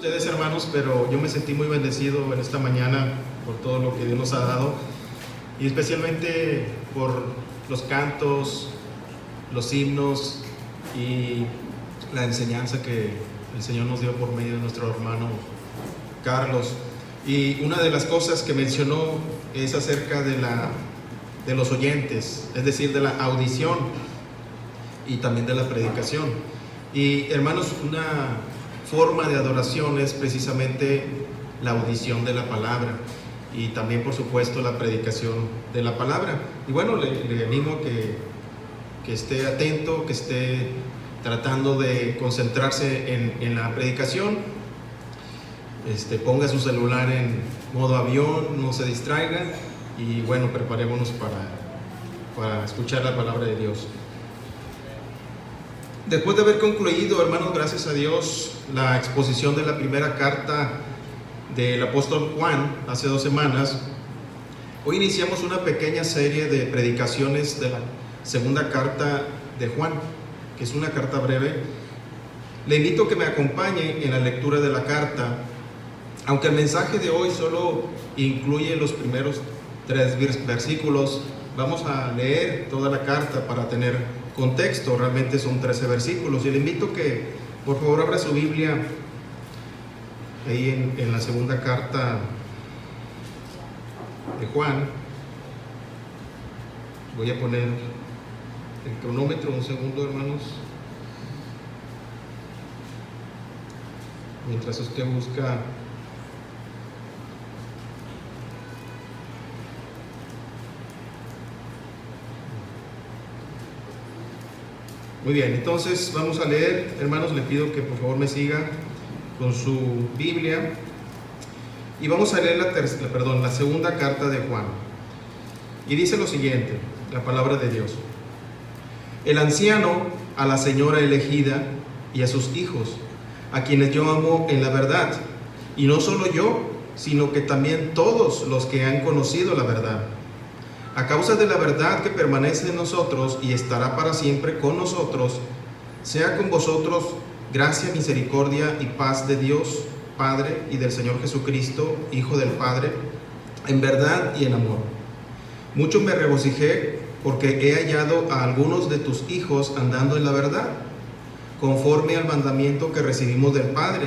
ustedes, hermanos, pero yo me sentí muy bendecido en esta mañana por todo lo que Dios nos ha dado, y especialmente por los cantos, los himnos y la enseñanza que el Señor nos dio por medio de nuestro hermano Carlos. Y una de las cosas que mencionó es acerca de los oyentes, es decir, de la audición y también de la predicación. Y hermanos, una forma de adoración es precisamente la audición de la palabra y también, por supuesto, la predicación de la palabra. Y bueno, le animo que esté atento, que esté tratando de concentrarse en la predicación. Ponga su celular en modo avión, no se distraiga, y bueno, preparémonos para escuchar la palabra de Dios. Después de haber concluido, hermanos, gracias a Dios, la exposición de la primera carta del apóstol Juan hace 2 semanas, hoy iniciamos una pequeña serie de predicaciones de la segunda carta de Juan, que es una carta breve. Le invito a que me acompañe en la lectura de la carta, aunque el mensaje de hoy solo incluye los primeros 3 versículos. Vamos a leer toda la carta para tener contexto. Realmente son 13 versículos, y le invito que por favor abra su Biblia ahí en la segunda carta de Juan. Voy a poner el cronómetro un segundo, hermanos, mientras usted busca. Muy bien, entonces vamos a leer. Hermanos, le pido que por favor me siga con su Biblia, y vamos a leer la segunda carta de Juan. Y dice lo siguiente, la palabra de Dios: el anciano a la señora elegida y a sus hijos, a quienes yo amo en la verdad, y no solo yo, sino que también todos los que han conocido la verdad. A causa de la verdad que permanece en nosotros y estará para siempre con nosotros, sea con vosotros gracia, misericordia y paz de Dios Padre y del Señor Jesucristo, Hijo del Padre, en verdad y en amor. Mucho me regocijé porque he hallado a algunos de tus hijos andando en la verdad, conforme al mandamiento que recibimos del Padre.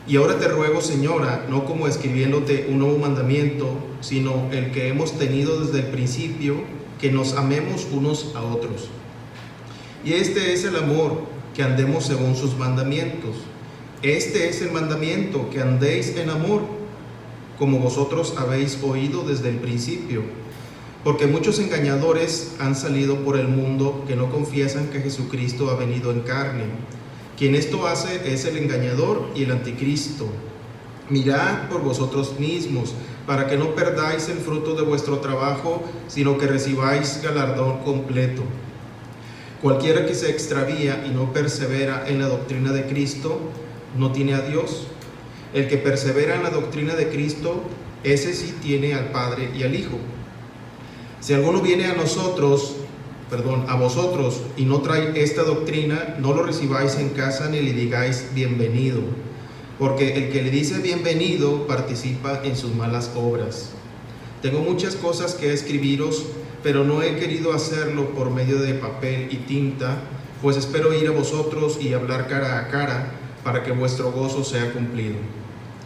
Y ahora te ruego, Señora, no como escribiéndote un nuevo mandamiento, sino el que hemos tenido desde el principio, que nos amemos unos a otros. Y este es el amor, que andemos según sus mandamientos. Este es el mandamiento, que andéis en amor, como vosotros habéis oído desde el principio. Porque muchos engañadores han salido por el mundo que no confiesan que Jesucristo ha venido en carne. Quien esto hace es el engañador y el anticristo. Mirad por vosotros mismos, para que no perdáis el fruto de vuestro trabajo, sino que recibáis galardón completo. Cualquiera que se extravía y no persevera en la doctrina de Cristo, no tiene a Dios. El que persevera en la doctrina de Cristo, ese sí tiene al Padre y al Hijo. Si alguno viene a vosotros, y no trae esta doctrina, no lo recibáis en casa ni le digáis bienvenido, porque el que le dice bienvenido participa en sus malas obras. Tengo muchas cosas que escribiros, pero no he querido hacerlo por medio de papel y tinta, pues espero ir a vosotros y hablar cara a cara, para que vuestro gozo sea cumplido.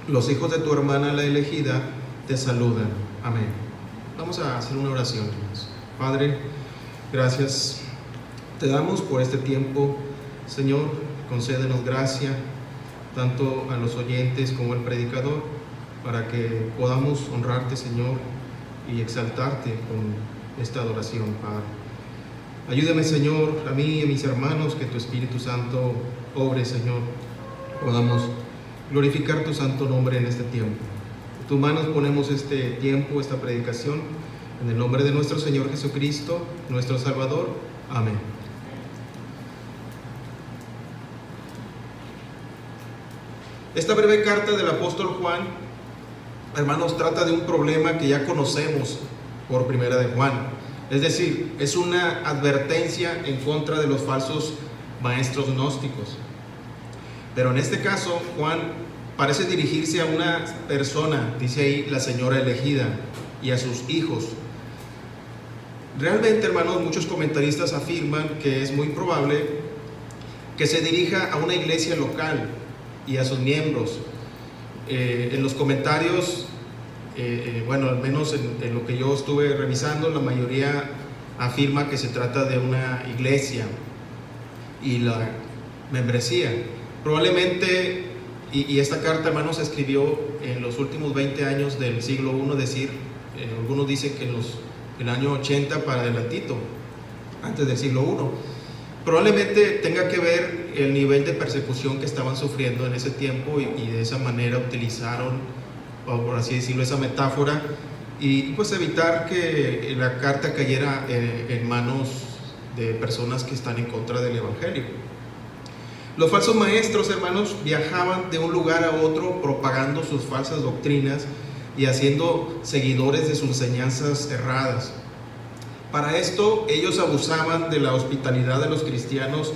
Los hijos de tu hermana la elegida te saludan. Amén. Vamos a hacer una oración, hermanos. Padre, gracias te damos por este tiempo. Señor, concédenos gracia, tanto a los oyentes como al predicador, para que podamos honrarte, Señor, y exaltarte con esta adoración, Padre. Ayúdame, Señor, a mí y a mis hermanos, que tu Espíritu Santo obre, Señor. Podamos glorificar tu santo nombre en este tiempo. En tus manos ponemos este tiempo, esta predicación, en el nombre de nuestro Señor Jesucristo, nuestro Salvador. Amén. Esta breve carta del apóstol Juan, hermanos, trata de un problema que ya conocemos por primera de Juan. Es decir, es una advertencia en contra de los falsos maestros gnósticos. Pero en este caso, Juan parece dirigirse a una persona, dice ahí la señora elegida, y a sus hijos. Realmente, hermanos, muchos comentaristas afirman que es muy probable que se dirija a una iglesia local y a sus miembros. En los comentarios, bueno, al menos en lo que yo estuve revisando, la mayoría afirma que se trata de una iglesia y la membresía. Probablemente, y esta carta, hermanos, se escribió en los últimos 20 años del siglo I, es decir, algunos dicen que en el año 80 para adelantito, antes del siglo I. Probablemente tenga que ver el nivel de persecución que estaban sufriendo en ese tiempo y de esa manera utilizaron, o por así decirlo, esa metáfora, y pues evitar que la carta cayera en manos de personas que están en contra del Evangelio. Los falsos maestros, hermanos, viajaban de un lugar a otro propagando sus falsas doctrinas y haciendo seguidores de sus enseñanzas erradas. Para esto, ellos abusaban de la hospitalidad de los cristianos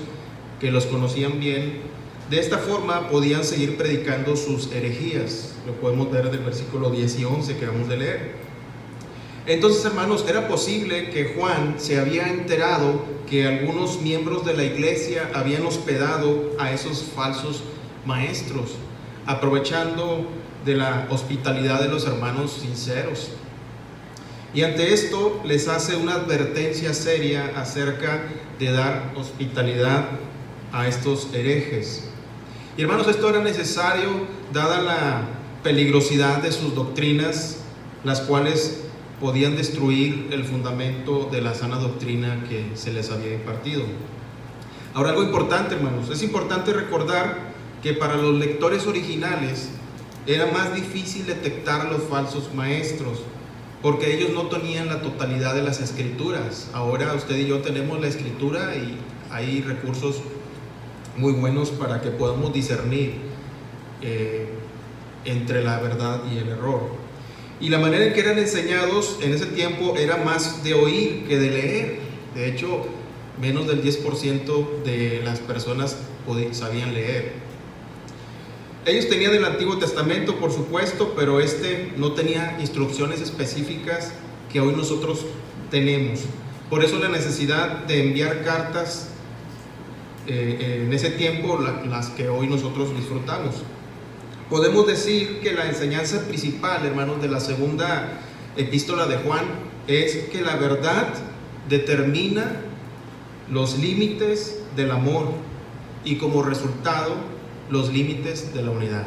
que los conocían bien. De esta forma podían seguir predicando sus herejías. Lo podemos ver del versículo 10 y 11 que vamos de leer. Entonces, hermanos, era posible que Juan se había enterado que algunos miembros de la iglesia habían hospedado a esos falsos maestros, aprovechando de la hospitalidad de los hermanos sinceros. Y ante esto les hace una advertencia seria acerca de dar hospitalidad a estos herejes. Y hermanos, esto era necesario dada la peligrosidad de sus doctrinas, las cuales podían destruir el fundamento de la sana doctrina que se les había impartido. Ahora, algo importante, hermanos, es importante recordar que para los lectores originales era más difícil detectar a los falsos maestros, porque ellos no tenían la totalidad de las escrituras. Ahora usted y yo tenemos la escritura y hay recursos muy buenos para que podamos discernir entre la verdad y el error. Y la manera en que eran enseñados en ese tiempo era más de oír que de leer. De hecho, menos del 10% de las personas sabían leer. Ellos tenían el Antiguo Testamento, por supuesto, pero este no tenía instrucciones específicas que hoy nosotros tenemos. Por eso la necesidad de enviar cartas en ese tiempo, las que hoy nosotros disfrutamos. Podemos decir que la enseñanza principal, hermanos, de la segunda epístola de Juan es que la verdad determina los límites del amor y como resultado los límites de la unidad.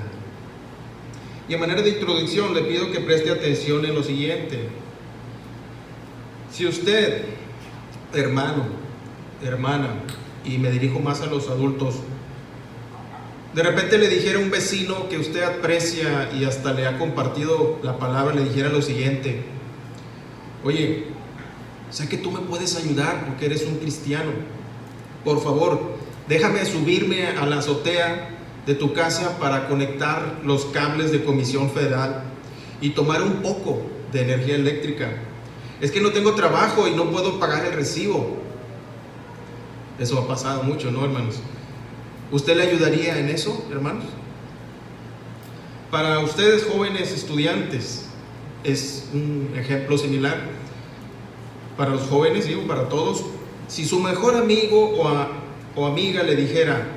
Y a manera de introducción le pido que preste atención en lo siguiente. Si usted, hermano, hermana, y me dirijo más a los adultos, de repente le dijera a un vecino que usted aprecia y hasta le ha compartido la palabra, le dijera lo siguiente: oye, sé que tú me puedes ayudar porque eres un cristiano. Por favor, déjame subirme a la azotea de tu casa para conectar los cables de Comisión Federal y tomar un poco de energía eléctrica. Es que no tengo trabajo y no puedo pagar el recibo. Eso ha pasado mucho, ¿no, hermanos? ¿Usted le ayudaría en eso, hermanos? Para ustedes, jóvenes estudiantes, es un ejemplo similar. Para los jóvenes, digo, para todos, si su mejor amigo o amiga le dijera: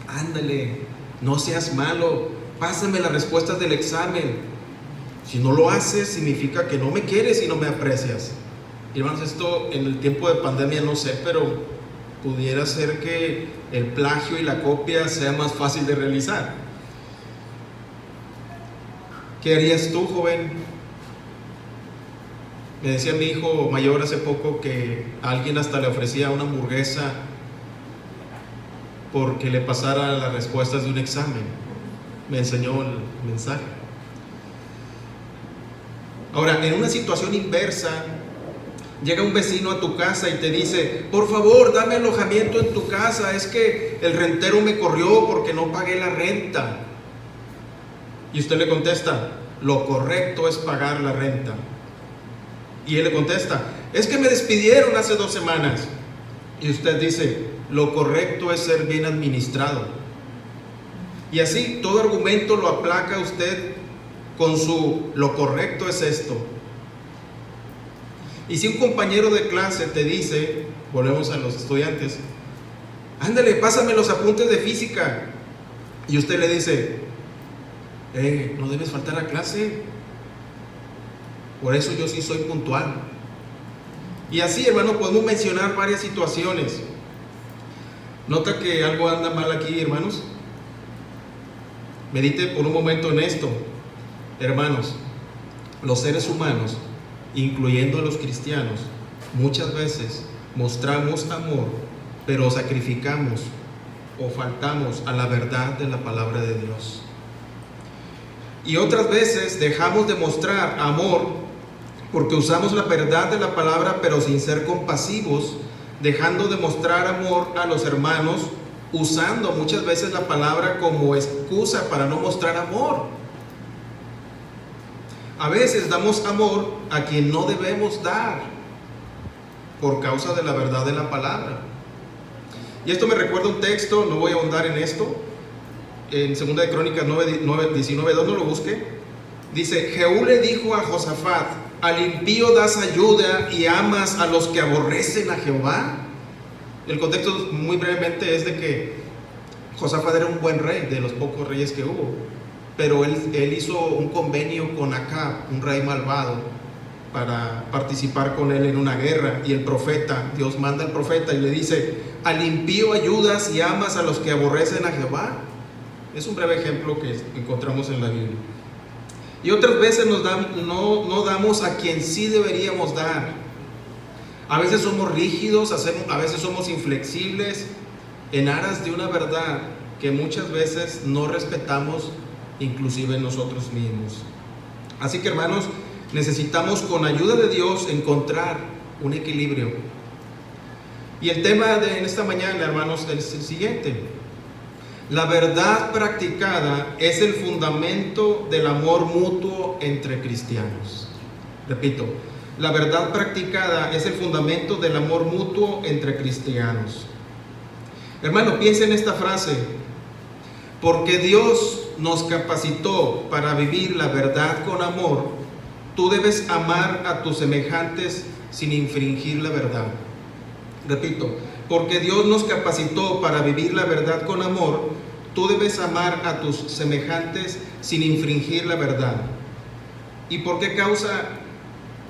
ándale, no seas malo, pásame las respuestas del examen. Si no lo haces, significa que no me quieres y no me aprecias. Y hermanos, esto en el tiempo de pandemia no sé, pero pudiera ser que el plagio y la copia sea más fácil de realizar. ¿Qué harías tú, joven? Me decía mi hijo mayor hace poco que a alguien hasta le ofrecía una hamburguesa porque le pasara las respuestas de un examen. Me enseñó el mensaje. Ahora, en una situación inversa, llega un vecino a tu casa y te dice: por favor, dame alojamiento en tu casa, es que el rentero me corrió porque no pagué la renta. Y usted le contesta: lo correcto es pagar la renta. Y él le contesta: es que me despidieron hace 2 semanas. Y usted dice: lo correcto es ser bien administrado. Y así todo argumento lo aplaca usted con lo correcto es esto. Y si un compañero de clase te dice, volvemos a los estudiantes, ándale, pásame los apuntes de física, y usted le dice, no debes faltar a clase, por eso yo sí soy puntual. Y así, hermano, podemos mencionar varias situaciones. ¿Nota que algo anda mal aquí, hermanos? Medite por un momento en esto. Hermanos, los seres humanos, incluyendo a los cristianos, muchas veces mostramos amor, pero sacrificamos o faltamos a la verdad de la palabra de Dios. Y otras veces dejamos de mostrar amor porque usamos la verdad de la palabra, pero sin ser compasivos, dejando de mostrar amor a los hermanos, usando muchas veces la palabra como excusa para no mostrar amor. A veces damos amor a quien no debemos dar por causa de la verdad de la palabra. Y esto me recuerda un texto, no voy a ahondar en esto, en 2 de Crónicas 19:2, no lo busque. Dice, Jehú le dijo a Josafat, al impío das ayuda y amas a los que aborrecen a Jehová. El contexto muy brevemente es de que Josafat era un buen rey, de los pocos reyes que hubo, pero él hizo un convenio con Acab, un rey malvado, para participar con él en una guerra. Y el profeta, Dios manda al profeta y le dice, al impío ayudas y amas a los que aborrecen a Jehová. Es un breve ejemplo que encontramos en la Biblia. Y otras veces no damos a quien sí deberíamos dar. A veces somos rígidos, a veces somos inflexibles en aras de una verdad que muchas veces no respetamos, inclusive nosotros mismos. Así que, hermanos, necesitamos con ayuda de Dios encontrar un equilibrio. Y el tema de en esta mañana, hermanos, es el siguiente. La verdad practicada es el fundamento del amor mutuo entre cristianos. Repito, la verdad practicada es el fundamento del amor mutuo entre cristianos. Hermano, piensa en esta frase. Porque Dios nos capacitó para vivir la verdad con amor, tú debes amar a tus semejantes sin infringir la verdad. Repito, porque Dios nos capacitó para vivir la verdad con amor, tú debes amar a tus semejantes sin infringir la verdad. ¿Y por qué causa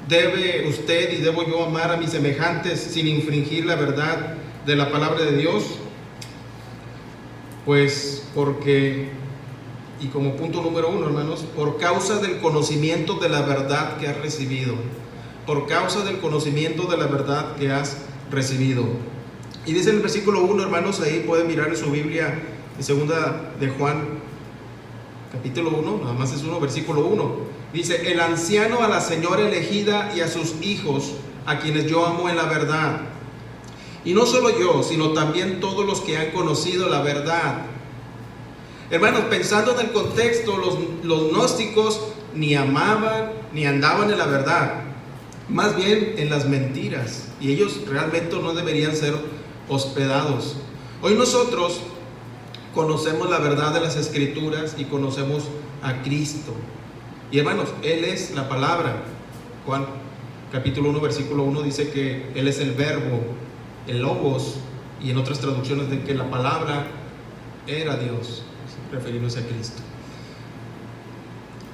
debe usted y debo yo amar a mis semejantes sin infringir la verdad de la palabra de Dios? Pues porque, y como punto número 1, hermanos, por causa del conocimiento de la verdad que has recibido. Por causa del conocimiento de la verdad que has recibido. Y dice en el versículo 1, hermanos, ahí pueden mirar en su Biblia, en 2 de Juan, capítulo 1, nada más es 1, versículo 1. Dice, el anciano a la señora elegida y a sus hijos, a quienes yo amo en la verdad. Y no solo yo, sino también todos los que han conocido la verdad. Hermanos, pensando en el contexto, los gnósticos ni amaban ni andaban en la verdad, más bien en las mentiras, y ellos realmente no deberían ser hospedados. Hoy nosotros conocemos la verdad de las Escrituras y conocemos a Cristo. Y hermanos, Él es la palabra. Juan capítulo 1, versículo 1 dice que Él es el verbo, el logos, y en otras traducciones de que la palabra era Dios, refiriéndose a Cristo.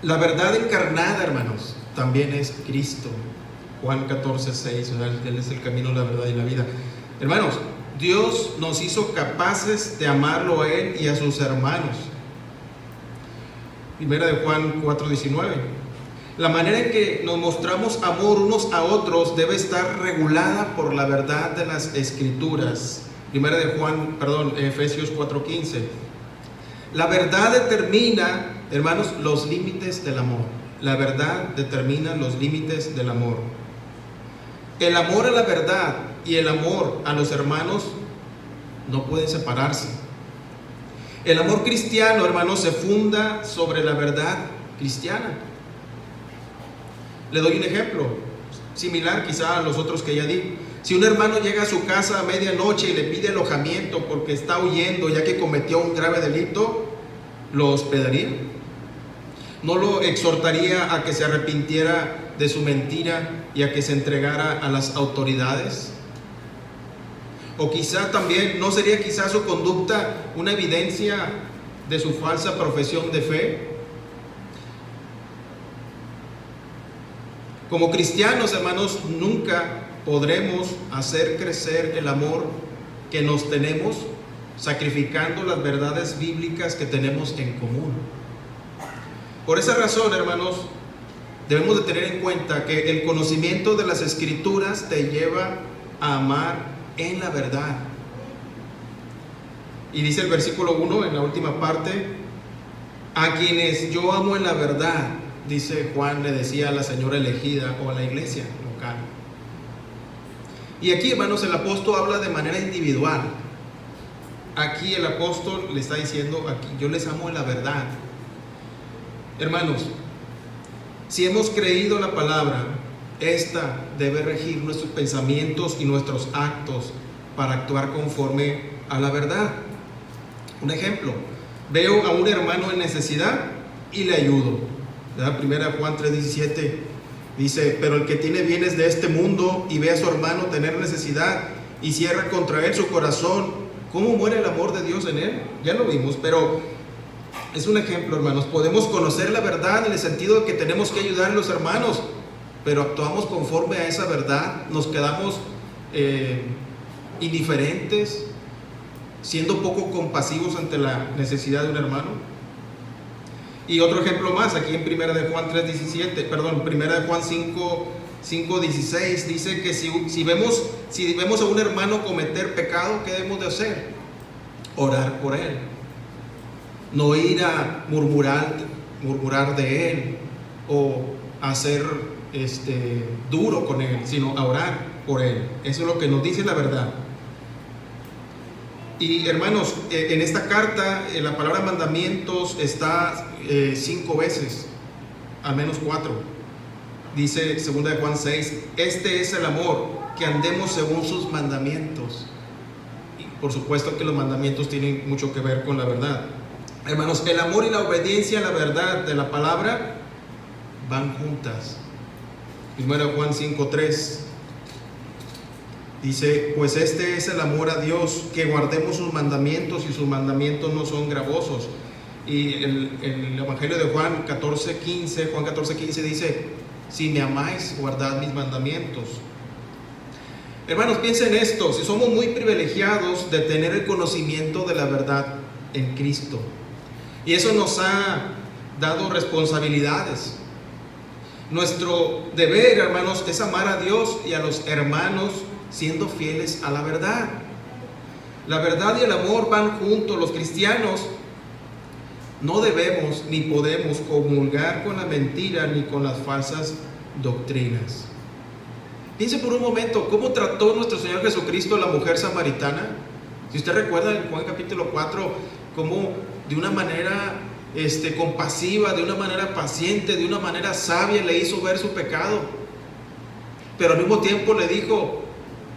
La verdad encarnada, hermanos, también es Cristo. Juan 14, 6, Él es el camino, la verdad y la vida. Hermanos, Dios nos hizo capaces de amarlo a Él y a sus hermanos. Primera de Juan 4, 19. La manera en que nos mostramos amor unos a otros debe estar regulada por la verdad de las Escrituras. Primera de Efesios 4, 15. La verdad determina, hermanos, los límites del amor. La verdad determina los límites del amor. El amor a la verdad y el amor a los hermanos no pueden separarse. El amor cristiano, hermanos, se funda sobre la verdad cristiana. Le doy un ejemplo similar quizá a los otros que ya di. Si un hermano llega a su casa a medianoche y le pide alojamiento porque está huyendo ya que cometió un grave delito, ¿lo hospedaría? ¿No lo exhortaría a que se arrepintiera de su mentira y a que se entregara a las autoridades? O quizá también, ¿no sería quizá su conducta una evidencia de su falsa profesión de fe? Como cristianos, hermanos, nunca podremos hacer crecer el amor que nos tenemos sacrificando las verdades bíblicas que tenemos en común. Por esa razón, hermanos, debemos de tener en cuenta que el conocimiento de las Escrituras te lleva a amar en la verdad. Y dice el versículo 1 en la última parte: a quienes yo amo en la verdad, dice Juan, le decía a la señora elegida o a la iglesia local. Y aquí, hermanos, el apóstol habla de manera individual. Aquí el apóstol le está diciendo: aquí yo les amo en la verdad. Hermanos, si hemos creído la palabra, esta debe regir nuestros pensamientos y nuestros actos para actuar conforme a la verdad. Un ejemplo: veo a un hermano en necesidad y le ayudo. ¿Verdad? Primera Juan 3:17 dice: pero el que tiene bienes de este mundo y ve a su hermano tener necesidad y cierra contra él su corazón, ¿cómo muere el amor de Dios en él? Ya lo vimos, pero es un ejemplo, hermanos. Podemos conocer la verdad en el sentido de que tenemos que ayudar a los hermanos, pero actuamos conforme a esa verdad, nos quedamos indiferentes, siendo poco compasivos ante la necesidad de un hermano. Y otro ejemplo más, aquí en Primera de Juan 5:16 dice que si vemos a un hermano cometer pecado, ¿qué debemos de hacer? Orar por él, no ir a murmurar de él o hacer duro con él, sino a orar por él. Eso es lo que nos dice la verdad. Y hermanos, en esta carta la palabra mandamientos está 5 veces, al menos 4. Dice 2 de Juan 6: este es el amor, que andemos según sus mandamientos. Y por supuesto que los mandamientos tienen mucho que ver con la verdad. Hermanos, el amor y la obediencia a la verdad de la palabra van juntas. 1 Juan 5:3 dice: pues este es el amor a Dios, que guardemos sus mandamientos, y sus mandamientos no son gravosos. Y el Evangelio de Juan 14:15 dice: si me amáis, guardad mis mandamientos. Hermanos, piensen esto: si somos muy privilegiados de tener el conocimiento de la verdad en Cristo, y eso nos ha dado responsabilidades. Nuestro deber, hermanos, es amar a Dios y a los hermanos siendo fieles a la verdad. La verdad y el amor van juntos. Los cristianos no debemos ni podemos comulgar con la mentira ni con las falsas doctrinas. Piense por un momento cómo trató nuestro Señor Jesucristo a la mujer samaritana. Si usted recuerda en Juan capítulo 4, cómo de una manera compasiva, de una manera paciente, de una manera sabia le hizo ver su pecado, pero al mismo tiempo le dijo: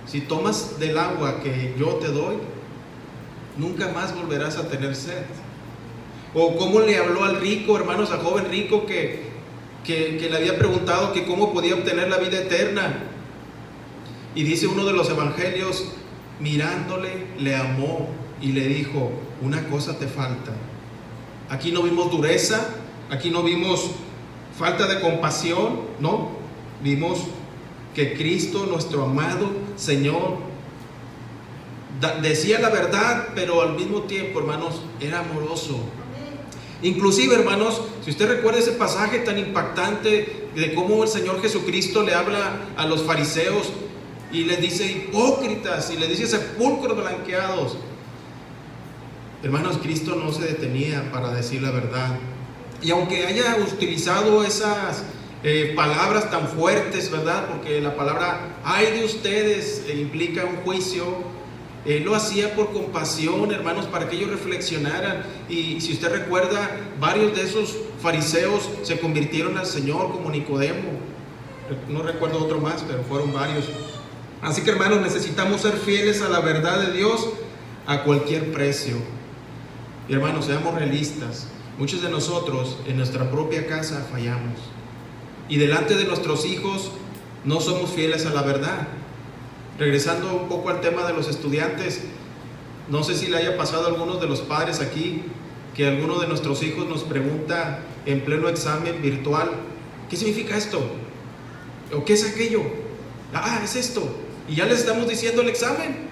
si tomas del agua que yo te doy, nunca más volverás a tener sed. O cómo le habló al rico, hermanos, al joven rico que le había preguntado que cómo podía obtener la vida eterna. Y dice uno de los evangelios: mirándole, le amó y le dijo: una cosa te falta. Aquí no vimos dureza, aquí no vimos falta de compasión, no, vimos que Cristo, nuestro amado Señor, decía la verdad, pero al mismo tiempo, hermanos, era amoroso. Inclusive, hermanos, si usted recuerda ese pasaje tan impactante de cómo el Señor Jesucristo le habla a los fariseos y les dice: hipócritas, y les dice: sepulcros blanqueados. Hermanos, Cristo no se detenía para decir la verdad. Y aunque haya utilizado esas palabras tan fuertes, ¿verdad? Porque la palabra "ay de ustedes" implica un juicio. Él lo hacía por compasión, hermanos, para que ellos reflexionaran. Y si usted recuerda, varios de esos fariseos se convirtieron al Señor, como Nicodemo. No recuerdo otro más, pero fueron varios. Así que, hermanos, necesitamos ser fieles a la verdad de Dios a cualquier precio. Y hermanos, seamos realistas. Muchos de nosotros en nuestra propia casa fallamos y delante de nuestros hijos no somos fieles a la verdad. Regresando un poco al tema de los estudiantes, no sé si le haya pasado a algunos de los padres aquí que alguno de nuestros hijos nos pregunta en pleno examen virtual: ¿qué significa esto? ¿O qué es aquello? Ah, es esto. Y ya les estamos diciendo el examen.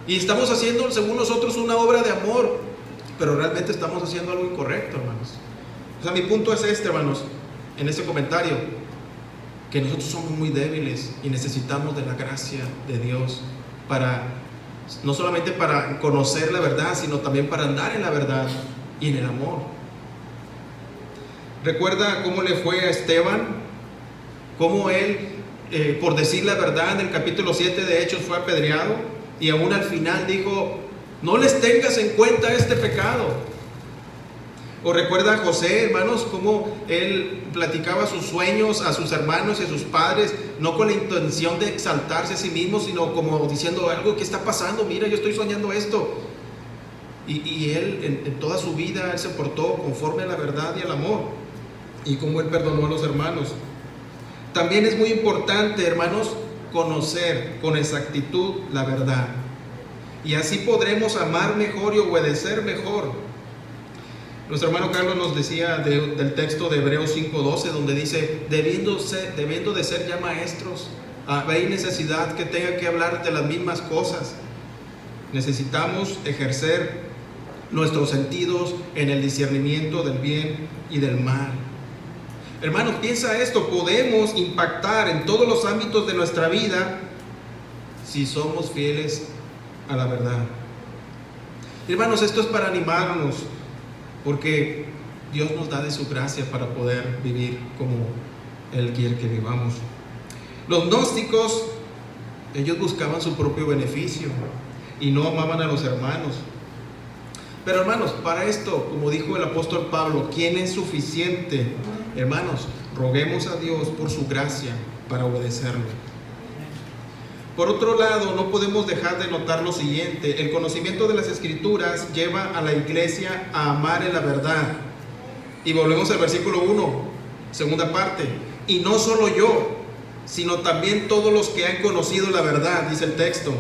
Y estamos haciendo, según nosotros, una obra de amor, pero realmente estamos haciendo algo incorrecto, hermanos. O sea, mi punto es este, hermanos, en este comentario, que nosotros somos muy débiles y necesitamos de la gracia de Dios para, no solamente para conocer la verdad, sino también para andar en la verdad y en el amor. ¿Recuerda cómo le fue a Esteban? Cómo él, por decir la verdad, en el capítulo 7 de Hechos fue apedreado, y aún al final dijo: no les tengas en cuenta este pecado. O recuerda a José, hermanos, cómo él platicaba sus sueños a sus hermanos y a sus padres, no con la intención de exaltarse a sí mismo, sino como diciendo algo: ¿qué está pasando? Mira, yo estoy soñando esto. Y él en toda su vida él se portó conforme a la verdad y al amor, y cómo él perdonó a los hermanos. También es muy importante, hermanos, conocer con exactitud la verdad, y así podremos amar mejor y obedecer mejor. Nuestro hermano Carlos nos decía del texto de Hebreos 5:12, donde dice: debiendo de ser ya maestros, hay necesidad que tenga que hablar de las mismas cosas. Necesitamos ejercer nuestros sentidos en el discernimiento del bien y del mal. Hermanos, piensa esto: podemos impactar en todos los ámbitos de nuestra vida si somos fieles a la verdad. Hermanos, esto es para animarnos, porque Dios nos da de su gracia para poder vivir como Él quiere que vivamos. Los gnósticos, ellos buscaban su propio beneficio y no amaban a los hermanos. Pero hermanos, para esto, como dijo el apóstol Pablo, ¿quién es suficiente? Hermanos, roguemos a Dios por su gracia para obedecerlo. Por otro lado, no podemos dejar de notar lo siguiente: el conocimiento de las Escrituras lleva a la iglesia a amar en la verdad. Y volvemos al versículo 1, segunda parte: y no solo yo, sino también todos los que han conocido la verdad, dice el texto.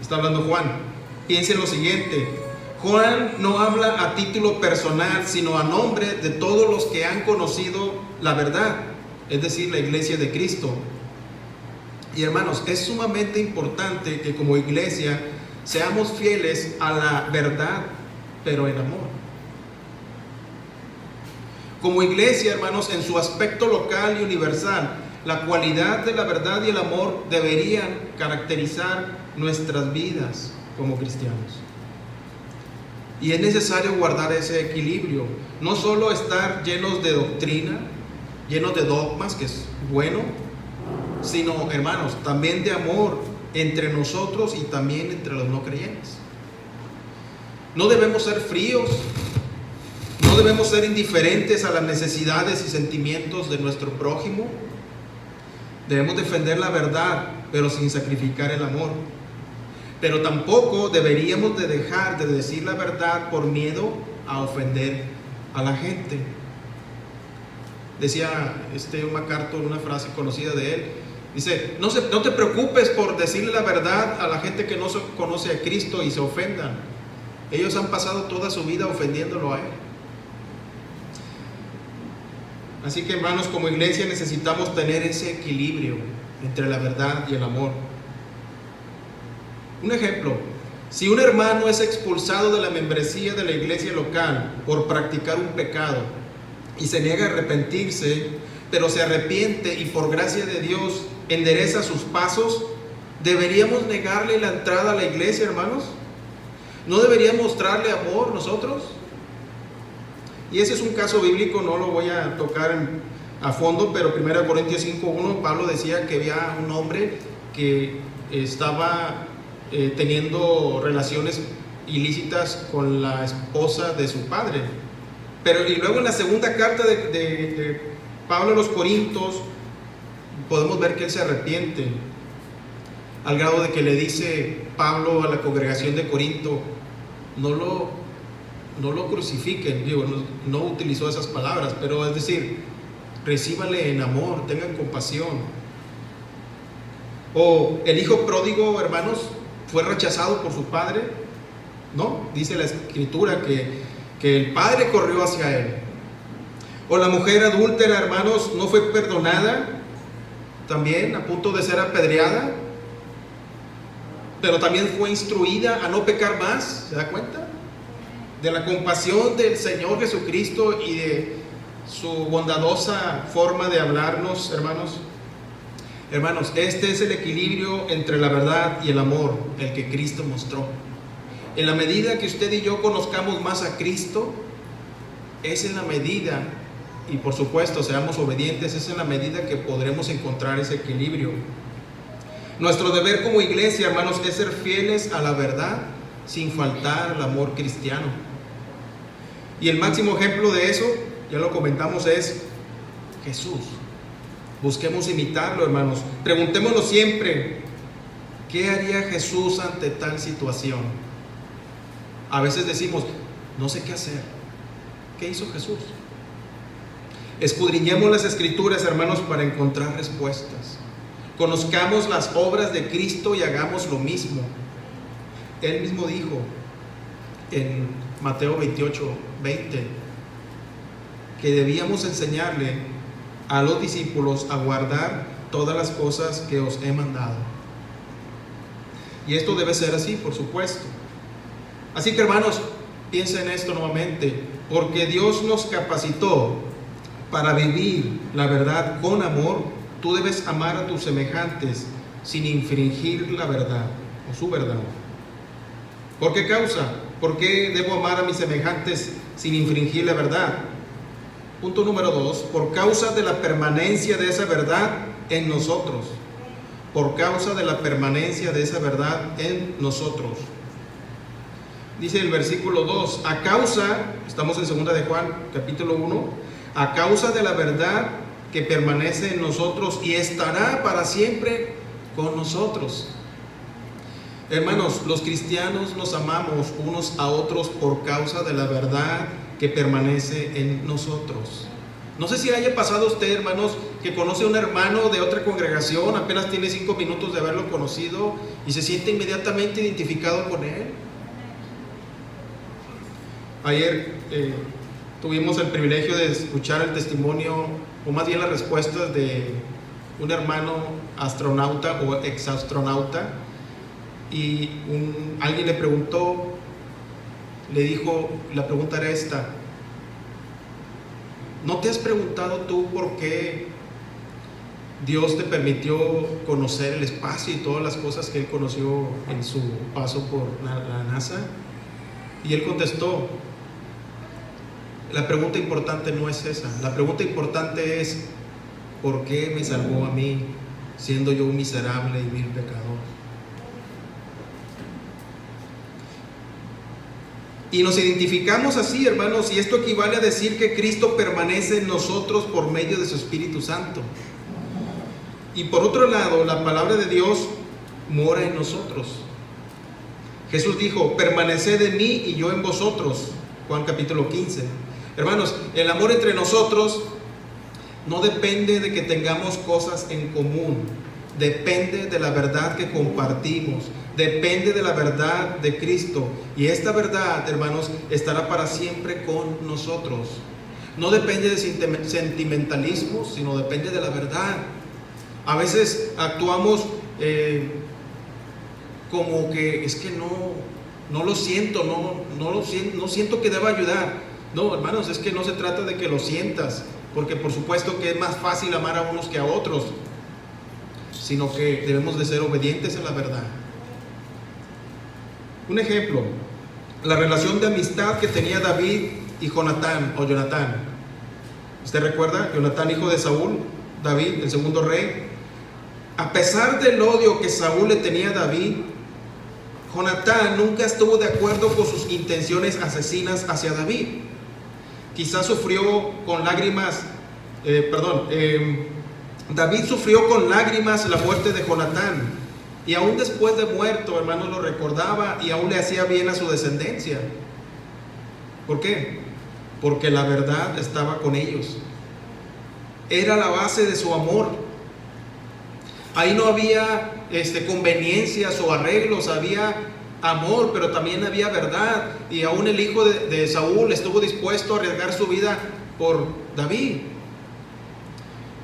Está hablando Juan. Piensen lo siguiente: Juan no habla a título personal, sino a nombre de todos los que han conocido la verdad, es decir, la iglesia de Cristo. Y hermanos, es sumamente importante que como iglesia seamos fieles a la verdad, pero en amor. Como iglesia, hermanos, en su aspecto local y universal, la cualidad de la verdad y el amor deberían caracterizar nuestras vidas como cristianos. Y es necesario guardar ese equilibrio, no solo estar llenos de doctrina, llenos de dogmas, que es bueno, sino, hermanos, también de amor entre nosotros y también entre los no creyentes. No debemos ser fríos, no debemos ser indiferentes a las necesidades y sentimientos de nuestro prójimo. Debemos defender la verdad, pero sin sacrificar el amor. Pero tampoco deberíamos de dejar de decir la verdad por miedo a ofender a la gente. Decía MacArthur una frase conocida de él. Dice: no te preocupes por decirle la verdad a la gente que no conoce a Cristo y se ofendan. Ellos han pasado toda su vida ofendiéndolo a Él. Así que, hermanos, como iglesia necesitamos tener ese equilibrio entre la verdad y el amor. Un ejemplo: si un hermano es expulsado de la membresía de la iglesia local por practicar un pecado y se niega a arrepentirse, pero se arrepiente y por gracia de Dios endereza sus pasos, ¿deberíamos negarle la entrada a la iglesia, hermanos? ¿No deberíamos mostrarle amor nosotros? Y ese es un caso bíblico, no lo voy a tocar a fondo, pero 1 Corintios 5:1, Pablo decía que había un hombre que estaba teniendo relaciones ilícitas con la esposa de su padre. Y luego en la segunda carta de Pablo a los Corintios podemos ver que él se arrepiente, al grado de que le dice Pablo a la congregación de Corinto: no no lo crucifiquen, digo, no utilizó esas palabras, pero es decir, recíbanle en amor, tengan compasión. O el hijo pródigo, hermanos, fue rechazado por su padre, ¿no? Dice la escritura que el padre corrió hacia él. O la mujer adúltera, hermanos, no fue perdonada, también a punto de ser apedreada, pero también fue instruida a no pecar más. ¿Se da cuenta? De la compasión del Señor Jesucristo y de su bondadosa forma de hablarnos, hermanos. Hermanos, este es el equilibrio entre la verdad y el amor, el que Cristo mostró. En la medida que usted y yo conozcamos más a Cristo, es en la medida, y por supuesto seamos obedientes, es en la medida que podremos encontrar ese equilibrio. Nuestro deber como iglesia, hermanos, es ser fieles a la verdad sin faltar al amor cristiano. Y el máximo ejemplo de eso, ya lo comentamos, es Jesús. Busquemos imitarlo, hermanos. Preguntémonos siempre, ¿qué haría Jesús ante tal situación? A veces decimos, no sé qué hacer. ¿Qué hizo Jesús? Escudriñemos las Escrituras, hermanos, para encontrar respuestas. Conozcamos las obras de Cristo y hagamos lo mismo. Él mismo dijo en Mateo 28:20 que debíamos enseñarle a los discípulos a guardar todas las cosas que os he mandado. Y esto debe ser así, por supuesto. Así que, hermanos, piensen en esto nuevamente. Porque Dios nos capacitó para vivir la verdad con amor, tú debes amar a tus semejantes sin infringir la verdad o su verdad. ¿Por qué causa? ¿Por qué debo amar a mis semejantes sin infringir la verdad? Punto número 2, por causa de la permanencia de esa verdad en nosotros. Por causa de la permanencia de esa verdad en nosotros. Dice el versículo 2, a causa, estamos en 2 de Juan, capítulo 1, a causa de la verdad que permanece en nosotros y estará para siempre con nosotros. Hermanos, los cristianos nos amamos unos a otros por causa de la verdad que permanece en nosotros. No sé si haya pasado usted, hermanos, que conoce a un hermano de otra congregación, apenas tiene 5 minutos de haberlo conocido y se siente inmediatamente identificado con él. Ayer tuvimos el privilegio de escuchar el testimonio, o más bien las respuestas de un hermano astronauta o exastronauta, y alguien le preguntó, le dijo, la pregunta era esta: ¿no te has preguntado tú por qué Dios te permitió conocer el espacio y todas las cosas que él conoció en su paso por la NASA? Y él contestó, la pregunta importante no es esa, la pregunta importante es, ¿por qué me salvó a mí, siendo yo un miserable y vil pecador? Y nos identificamos así, hermanos, y esto equivale a decir que Cristo permanece en nosotros por medio de su Espíritu Santo. Y por otro lado, la palabra de Dios mora en nosotros. Jesús dijo, permaneced en mí y yo en vosotros, Juan capítulo 15. Hermanos, el amor entre nosotros no depende de que tengamos cosas en común, depende de la verdad que compartimos, depende de la verdad de Cristo. Y esta verdad, hermanos, estará para siempre con nosotros. No depende de sentimentalismo, sino depende de la verdad. A veces actuamos como que es que no lo siento, no siento que deba ayudar. No, hermanos, es que no se trata de que lo sientas, porque por supuesto que es más fácil amar a unos que a otros, sino que debemos de ser obedientes a la verdad. Un ejemplo, la relación de amistad que tenía David y Jonatán. ¿Usted recuerda? Jonatán, hijo de Saúl, David, el segundo rey. A pesar del odio que Saúl le tenía a David, Jonatán nunca estuvo de acuerdo con sus intenciones asesinas hacia David. Quizás sufrió con lágrimas, David sufrió con lágrimas la muerte de Jonatán, y aún después de muerto, hermanos, lo recordaba y aún le hacía bien a su descendencia. ¿Por qué? Porque la verdad estaba con ellos. Era la base de su amor. Ahí no había conveniencias o arreglos, había amor, pero también había verdad. Y aún el hijo de Saúl estuvo dispuesto a arriesgar su vida por David.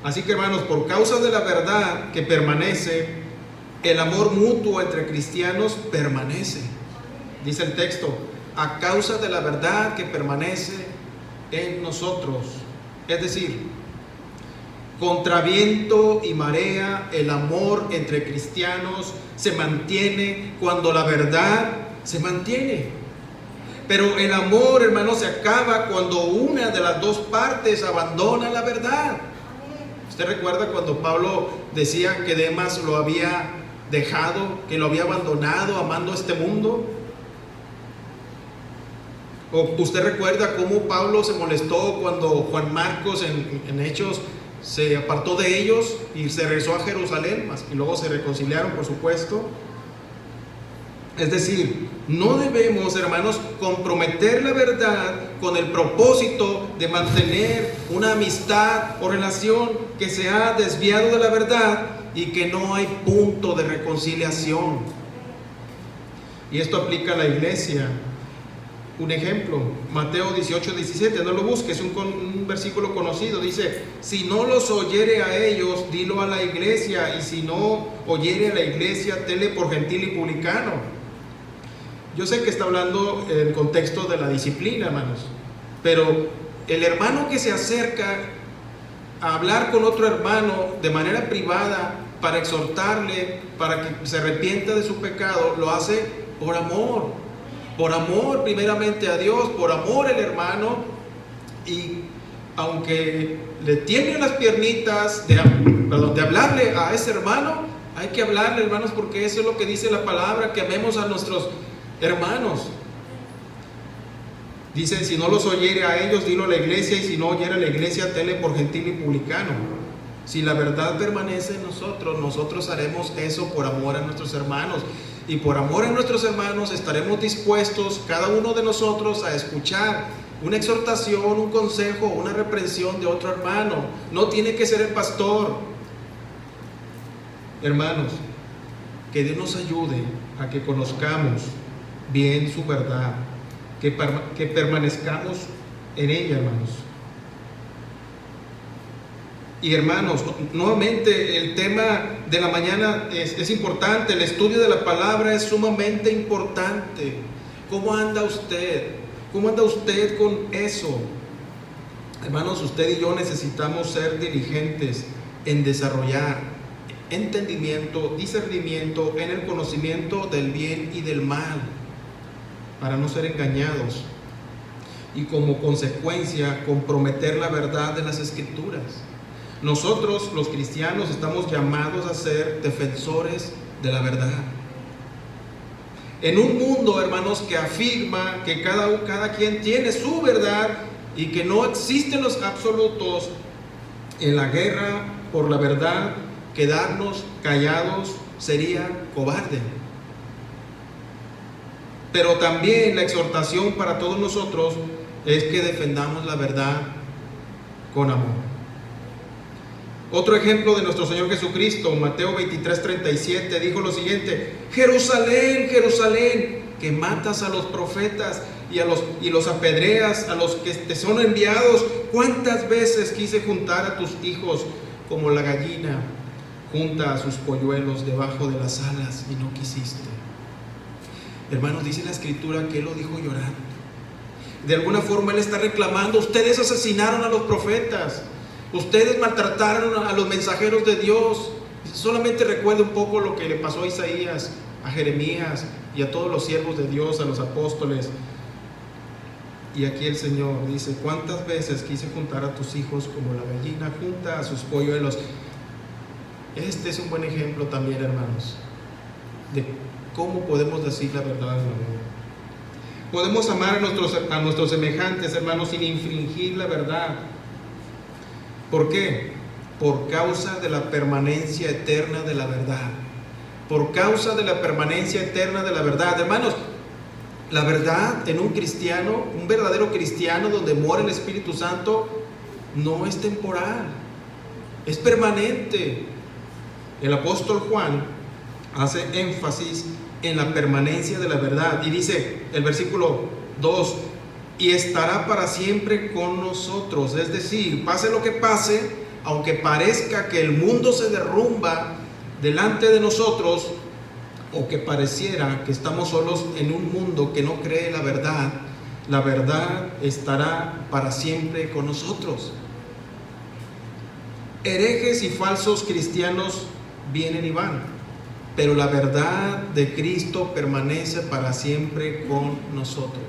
Así que, hermanos, por causa de la verdad que permanece, el amor mutuo entre cristianos permanece. Dice el texto, a causa de la verdad que permanece en nosotros. Es decir, contra viento y marea, el amor entre cristianos se mantiene cuando la verdad se mantiene. Pero el amor, hermanos, se acaba cuando una de las dos partes abandona la verdad. ¿Usted recuerda cuando Pablo decía que Demas lo había dejado, que lo había abandonado amando este mundo? ¿O usted recuerda cómo Pablo se molestó cuando Juan Marcos en Hechos se apartó de ellos y se regresó a Jerusalén, y luego se reconciliaron, por supuesto? Es decir, no debemos, hermanos, comprometer la verdad con el propósito de mantener una amistad o relación que se ha desviado de la verdad y que no hay punto de reconciliación. Y esto aplica a la iglesia. Un ejemplo, Mateo 18:17, no lo busques, es un versículo conocido. Dice, si no los oyere a ellos, dilo a la iglesia, y si no oyere a la iglesia, tenle por gentil y publicano. Yo sé que está hablando en el contexto de la disciplina, hermanos, pero el hermano que se acerca a hablar con otro hermano de manera privada para exhortarle, para que se arrepienta de su pecado, lo hace por amor primeramente a Dios, por amor al hermano. Y aunque le tiemblen las piernitas de hablarle a ese hermano, hay que hablarle, hermanos, porque eso es lo que dice la palabra, que amemos a nuestros hermanos. Dice, si no los oyere a ellos, dilo a la iglesia, y si no oyere a la iglesia, tenle por gentil y publicano. Si la verdad permanece en nosotros, nosotros haremos eso por amor a nuestros hermanos. Y por amor a nuestros hermanos estaremos dispuestos, cada uno de nosotros, a escuchar una exhortación, un consejo, una reprensión de otro hermano. No tiene que ser el pastor. Hermanos, que Dios nos ayude a que conozcamos bien su verdad, que permanezcamos en ella, hermanos. Y hermanos, nuevamente el tema de la mañana es importante, el estudio de la palabra es sumamente importante. ¿Cómo anda usted? ¿Cómo anda usted con eso? Hermanos, usted y yo necesitamos ser diligentes en desarrollar entendimiento, discernimiento en el conocimiento del bien y del mal, para no ser engañados y como consecuencia comprometer la verdad de las Escrituras. Nosotros, los cristianos, estamos llamados a ser defensores de la verdad. En un mundo, hermanos, que afirma que cada quien tiene su verdad y que no existen los absolutos, en la guerra por la verdad, quedarnos callados sería cobarde. Pero también la exhortación para todos nosotros es que defendamos la verdad con amor. Otro ejemplo de nuestro Señor Jesucristo, Mateo 23:37, dijo lo siguiente: Jerusalén, Jerusalén, que matas a los profetas y los apedreas a los que te son enviados. ¿Cuántas veces quise juntar a tus hijos como la gallina junta a sus polluelos debajo de las alas y no quisiste? Hermanos, dice la Escritura que Él lo dijo llorando. De alguna forma Él está reclamando: ustedes asesinaron a los profetas, ustedes maltrataron a los mensajeros de Dios. Solamente recuerda un poco lo que le pasó a Isaías, a Jeremías y a todos los siervos de Dios, a los apóstoles. Y aquí el Señor dice: ¿cuántas veces quise juntar a tus hijos como la gallina junta a sus polluelos? Este es un buen ejemplo también, hermanos, de cómo podemos decir la verdad en amor. Podemos amar a nuestros semejantes, hermanos, sin infringir la verdad. ¿Por qué? Por causa de la permanencia eterna de la verdad. Por causa de la permanencia eterna de la verdad. Hermanos, La verdad en un cristiano, un verdadero cristiano donde mora el Espíritu Santo, no es temporal, es permanente. El apóstol Juan hace énfasis en la permanencia de la verdad y dice el versículo 2: y estará para siempre con nosotros. Es decir, pase lo que pase, aunque parezca que el mundo se derrumba delante de nosotros, o que pareciera que estamos solos en un mundo que no cree la verdad estará para siempre con nosotros. Herejes y falsos cristianos vienen y van, pero la verdad de Cristo permanece para siempre con nosotros.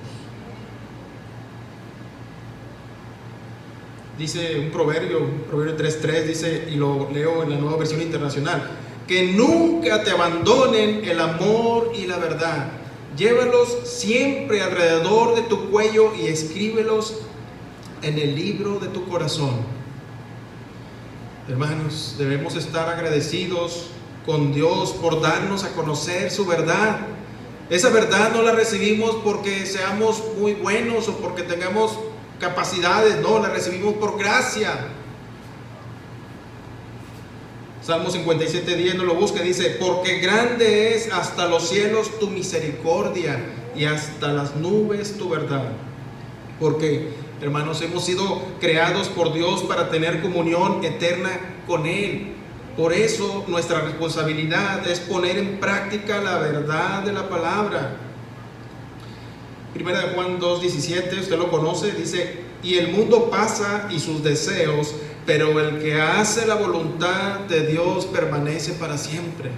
Dice un proverbio 3:3, dice, y lo leo en la Nueva Versión Internacional: que nunca te abandonen el amor y la verdad. Llévalos siempre alrededor de tu cuello y escríbelos en el libro de tu corazón. Hermanos, debemos estar agradecidos con Dios por darnos a conocer su verdad. Esa verdad no la recibimos porque seamos muy buenos o porque tengamos capacidades, no, la recibimos por gracia. Salmo 57:10, no lo busque, dice: porque grande es hasta los cielos tu misericordia y hasta las nubes tu verdad. Porque, hermanos, hemos sido creados por Dios para tener comunión eterna con Él. Por eso nuestra responsabilidad es poner en práctica la verdad de la palabra. Primera de Juan 2:17, usted lo conoce, dice: y el mundo pasa y sus deseos, pero el que hace la voluntad de Dios permanece para siempre.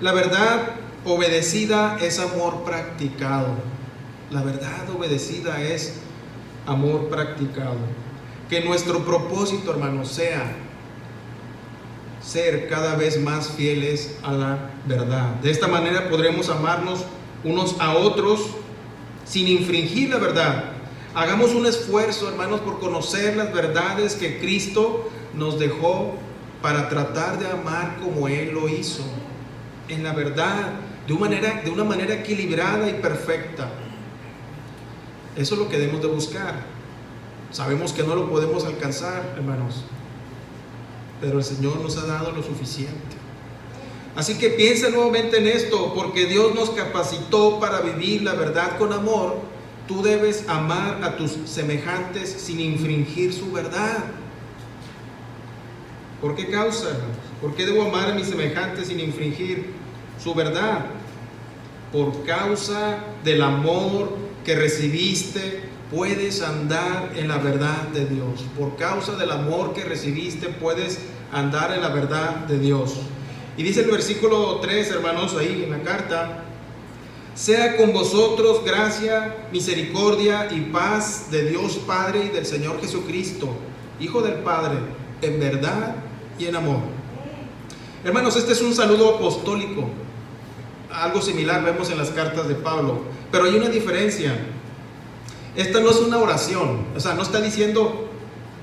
La verdad obedecida es amor practicado. La verdad obedecida es amor practicado. Que nuestro propósito, hermanos, sea ser cada vez más fieles a la verdad. De esta manera podremos amarnos unos a otros sin infringir la verdad. Hagamos un esfuerzo, hermanos, por conocer las verdades que Cristo nos dejó para tratar de amar como Él lo hizo, en la verdad, de una manera equilibrada y perfecta. Eso es lo que debemos de buscar. Sabemos que no lo podemos alcanzar, hermanos, pero el Señor nos ha dado lo suficiente. Así que piensa nuevamente en esto: porque Dios nos capacitó para vivir la verdad con amor. Tú debes amar a tus semejantes sin infringir su verdad. ¿Por qué causa? ¿Por qué debo amar a mis semejantes sin infringir su verdad? Por causa del amor que recibiste, puedes andar en la verdad de Dios. Por causa del amor que recibiste, puedes andar en la verdad de Dios. Y dice el versículo 3, hermanos, ahí en la carta: sea con vosotros gracia, misericordia y paz de Dios Padre y del Señor Jesucristo, Hijo del Padre, en verdad y en amor. Hermanos, este es un saludo apostólico. Algo similar vemos en las cartas de Pablo, pero hay una diferencia. Esta no es una oración, o sea, no está diciendo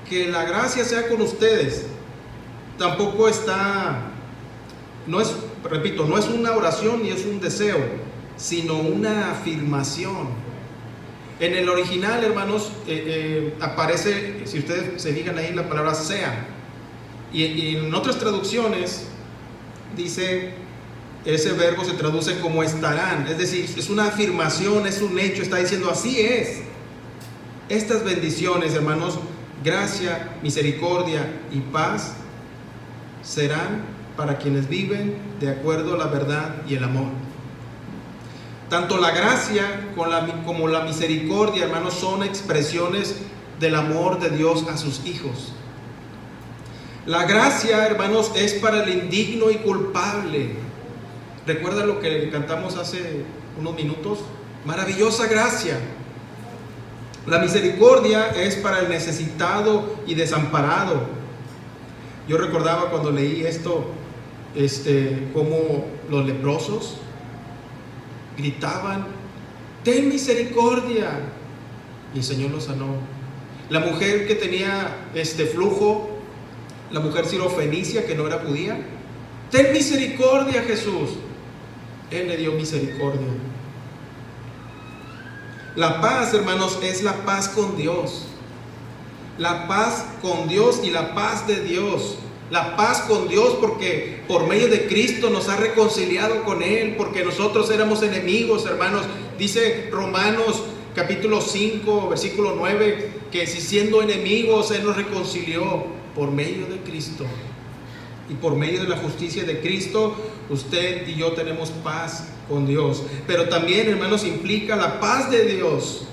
que la gracia sea con ustedes. Tampoco está, no es una oración ni es un deseo, sino una afirmación. En el original, hermanos, aparece, si ustedes se fijan ahí, la palabra sea, y en otras traducciones dice, ese verbo se traduce como estarán, es decir, es una afirmación, es un hecho, está diciendo así es. Estas bendiciones, hermanos, gracia, misericordia y paz serán para quienes viven de acuerdo a la verdad y el amor. Tanto la gracia como la misericordia, hermanos, son expresiones del amor de Dios a sus hijos. La gracia, hermanos, es para el indigno y culpable. ¿Recuerda lo que cantamos hace unos minutos? Maravillosa gracia. La misericordia es para el necesitado y desamparado. Yo recordaba cuando leí esto, como los leprosos gritaban: ten misericordia, y el Señor los sanó. La mujer que tenía flujo, la mujer sirofenicia que no era judía: ten misericordia, Jesús. Él le dio misericordia. La paz, hermanos, es la paz con Dios. La paz con Dios y la paz de Dios. La paz con Dios porque por medio de Cristo nos ha reconciliado con Él, porque nosotros éramos enemigos, hermanos. Dice Romanos capítulo 5, versículo 9, que si siendo enemigos Él nos reconcilió por medio de Cristo. Y por medio de la justicia de Cristo, usted y yo tenemos paz con Dios. Pero también, hermanos, implica la paz de Dios.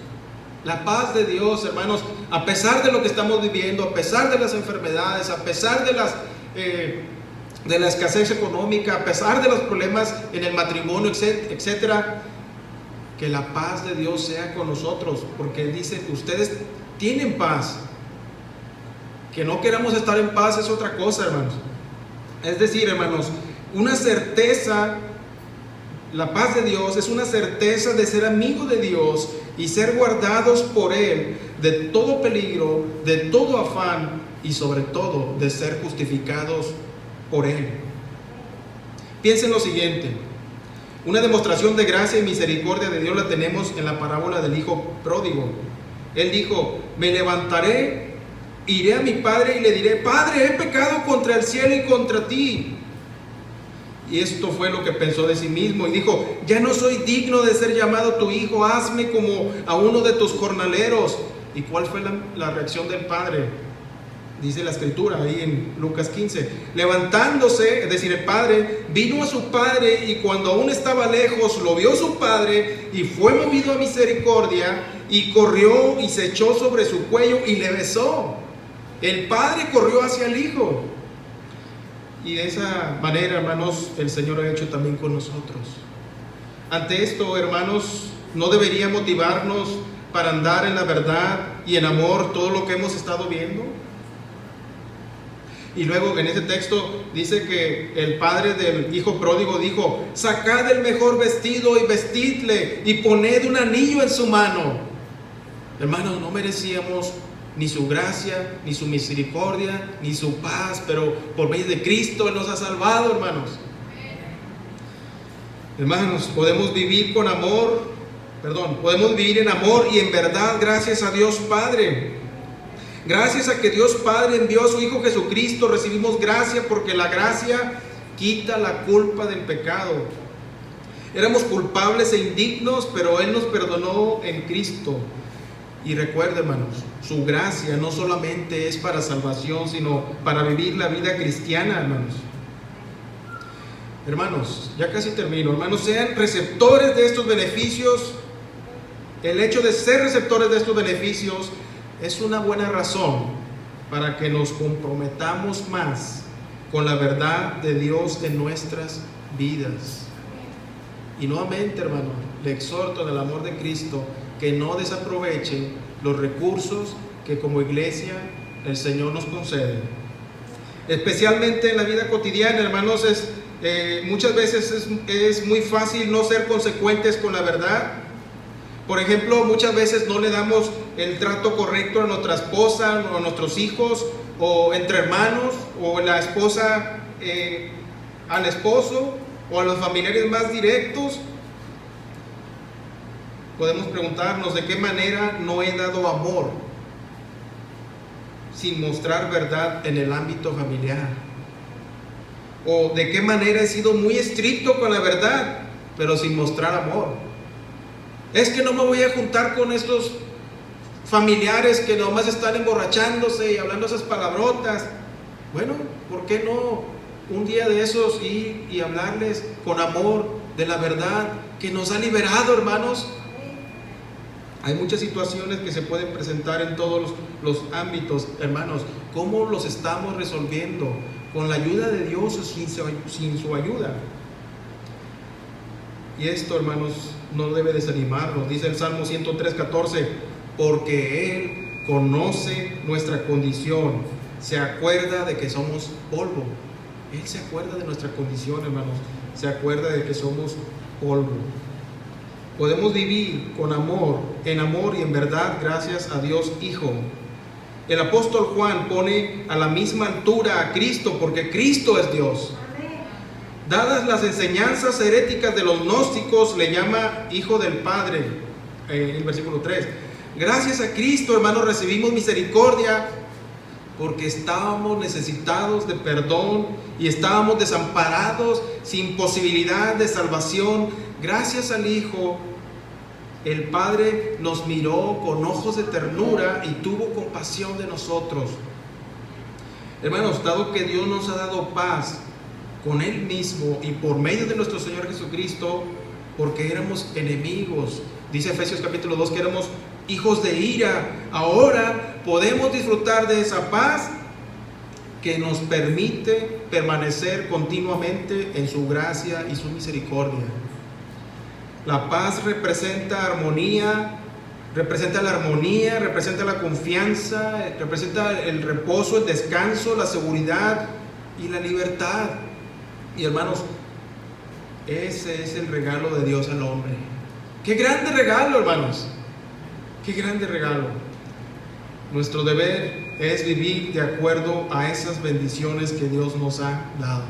La paz de Dios, hermanos, a pesar de lo que estamos viviendo, a pesar de las enfermedades, a pesar de la escasez económica, a pesar de los problemas en el matrimonio, etcétera, que la paz de Dios sea con nosotros, porque Él dice que ustedes tienen paz. Que no queramos estar en paz es otra cosa, hermanos. Es decir, hermanos, una certeza, la paz de Dios es una certeza de ser amigo de Dios y ser guardados por Él de todo peligro, de todo afán y sobre todo de ser justificados por Él. Piensen lo siguiente: una demostración de gracia y misericordia de Dios la tenemos en la parábola del hijo pródigo. Él dijo: me levantaré, iré a mi padre y le diré: Padre, he pecado contra el cielo y contra ti. Y esto fue lo que pensó de sí mismo y dijo: ya no soy digno de ser llamado tu hijo, hazme como a uno de tus jornaleros. ¿Y cuál fue la reacción del padre? Dice la escritura ahí en Lucas 15: levantándose, es decir, el padre vino a su padre, y cuando aún estaba lejos lo vio su padre y fue movido a misericordia y corrió y se echó sobre su cuello y le besó. El padre corrió hacia el hijo. Y de esa manera, hermanos, el Señor ha hecho también con nosotros. Ante esto, hermanos, no debería motivarnos para andar en la verdad y en amor todo lo que hemos estado viendo. Y luego en ese texto dice que el padre del hijo pródigo dijo: sacad el mejor vestido y vestidle y poned un anillo en su mano. Hermanos, no merecíamos ni su gracia, ni su misericordia, ni su paz, pero por medio de Cristo Él nos ha salvado, hermanos. Hermanos, podemos vivir en amor y en verdad gracias a Dios Padre. Gracias a que Dios Padre envió a su Hijo Jesucristo, recibimos gracia, porque la gracia quita la culpa del pecado. Éramos culpables e indignos, pero Él nos perdonó en Cristo. Y recuerde, hermanos, su gracia no solamente es para salvación, sino para vivir la vida cristiana, hermanos. Hermanos, ya casi termino. Hermanos, sean receptores de estos beneficios. El hecho de ser receptores de estos beneficios es una buena razón para que nos comprometamos más con la verdad de Dios en nuestras vidas. Y nuevamente, hermano, le exhorto en el amor de Cristo que no desaprovechen los recursos que como iglesia el Señor nos concede. Especialmente en la vida cotidiana, hermanos, muchas veces es muy fácil no ser consecuentes con la verdad. Por ejemplo, muchas veces no le damos el trato correcto a nuestra esposa o a nuestros hijos, o entre hermanos, o la esposa al esposo, o a los familiares más directos. Podemos preguntarnos: ¿de qué manera no he dado amor sin mostrar verdad en el ámbito familiar? ¿O de qué manera he sido muy estricto con la verdad, pero sin mostrar amor? Es que no me voy a juntar con estos familiares que nomás están emborrachándose y hablando esas palabrotas. Bueno, ¿por qué no un día de esos ir y hablarles con amor de la verdad que nos ha liberado, hermanos? Hay muchas situaciones que se pueden presentar en todos los ámbitos, hermanos. ¿Cómo los estamos resolviendo? ¿Con la ayuda de Dios o sin su ayuda? Y esto, hermanos, no debe desanimarnos. Dice el Salmo 103:14: porque Él conoce nuestra condición, se acuerda de que somos polvo. Él se acuerda de nuestra condición, hermanos. Se acuerda de que somos polvo. Podemos vivir con amor, en amor y en verdad gracias a Dios Hijo. El apóstol Juan pone a la misma altura a Cristo, porque Cristo es Dios. Dadas las enseñanzas heréticas de los gnósticos, le llama Hijo del Padre. el versículo 3. Gracias a Cristo, hermanos, recibimos misericordia porque estábamos necesitados de perdón y estábamos desamparados sin posibilidad de salvación. Gracias al Hijo, el Padre nos miró con ojos de ternura y tuvo compasión de nosotros. Hermanos, dado que Dios nos ha dado paz con Él mismo y por medio de nuestro Señor Jesucristo, porque éramos enemigos, dice Efesios capítulo 2 que éramos hijos de ira, ahora podemos disfrutar de esa paz que nos permite permanecer continuamente en su gracia y su misericordia. La paz representa armonía, representa la armonía, representa la confianza, representa el reposo, el descanso, la seguridad y la libertad. Y hermanos, ese es el regalo de Dios al hombre. ¡Qué grande regalo, hermanos! ¡Qué grande regalo! Nuestro deber es vivir de acuerdo a esas bendiciones que Dios nos ha dado.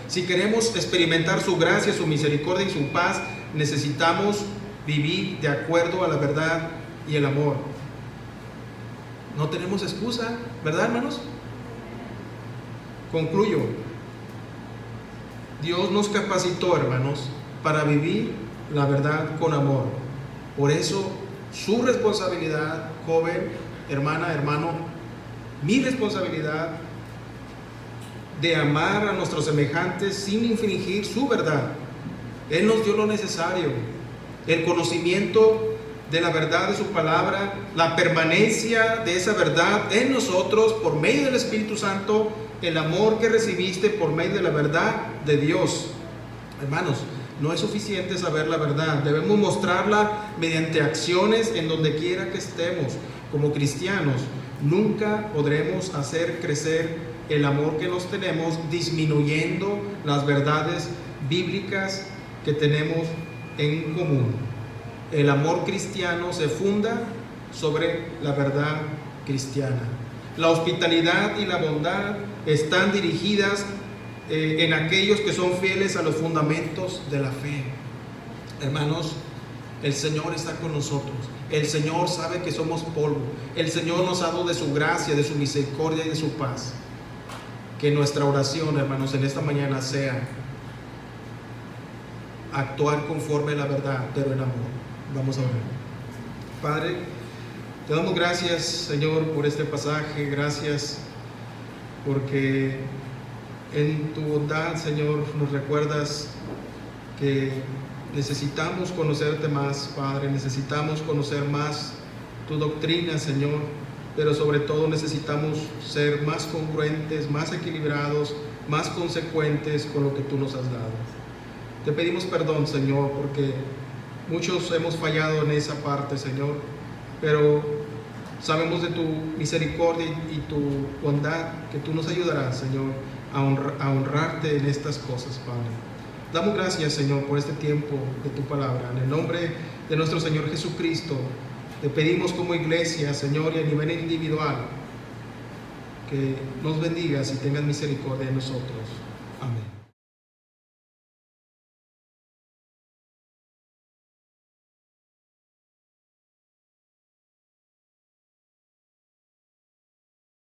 Si queremos experimentar su gracia, su misericordia y su paz, necesitamos vivir de acuerdo a la verdad y el amor. No tenemos excusa, ¿verdad, hermanos? Concluyo. Dios nos capacitó, hermanos, para vivir la verdad con amor. Por eso, su responsabilidad, joven, hermana, hermano, mi responsabilidad de amar a nuestros semejantes sin infringir su verdad. Él nos dio lo necesario, el conocimiento de la verdad de su palabra, la permanencia de esa verdad en nosotros por medio del Espíritu Santo, el amor que recibiste por medio de la verdad de Dios. Hermanos, no es suficiente saber la verdad, debemos mostrarla mediante acciones en donde quiera que estemos. Como cristianos, nunca podremos hacer crecer el amor que nos tenemos disminuyendo las verdades bíblicas que tenemos en común. El amor cristiano se funda sobre la verdad cristiana. La hospitalidad y la bondad están dirigidas en aquellos que son fieles a los fundamentos de la fe. Hermanos, el Señor está con nosotros. El Señor sabe que somos polvo. El Señor nos ha dado de su gracia, de su misericordia y de su paz. Que nuestra oración, hermanos, en esta mañana sea actuar conforme a la verdad, pero en amor. Vamos a orar. Padre, te damos gracias, Señor, por este pasaje. Gracias porque en tu bondad, Señor, nos recuerdas que necesitamos conocerte más, Padre. Necesitamos conocer más tu doctrina, Señor, pero sobre todo necesitamos ser más congruentes, más equilibrados, más consecuentes con lo que tú nos has dado. Te pedimos perdón, Señor, porque muchos hemos fallado en esa parte, Señor, pero sabemos de tu misericordia y tu bondad, que tú nos ayudarás, Señor, a honrarte en estas cosas, Padre. Damos gracias, Señor, por este tiempo de tu palabra. En el nombre de nuestro Señor Jesucristo, te pedimos como iglesia, Señor, y a nivel individual, que nos bendigas y tengas misericordia de nosotros. Amén.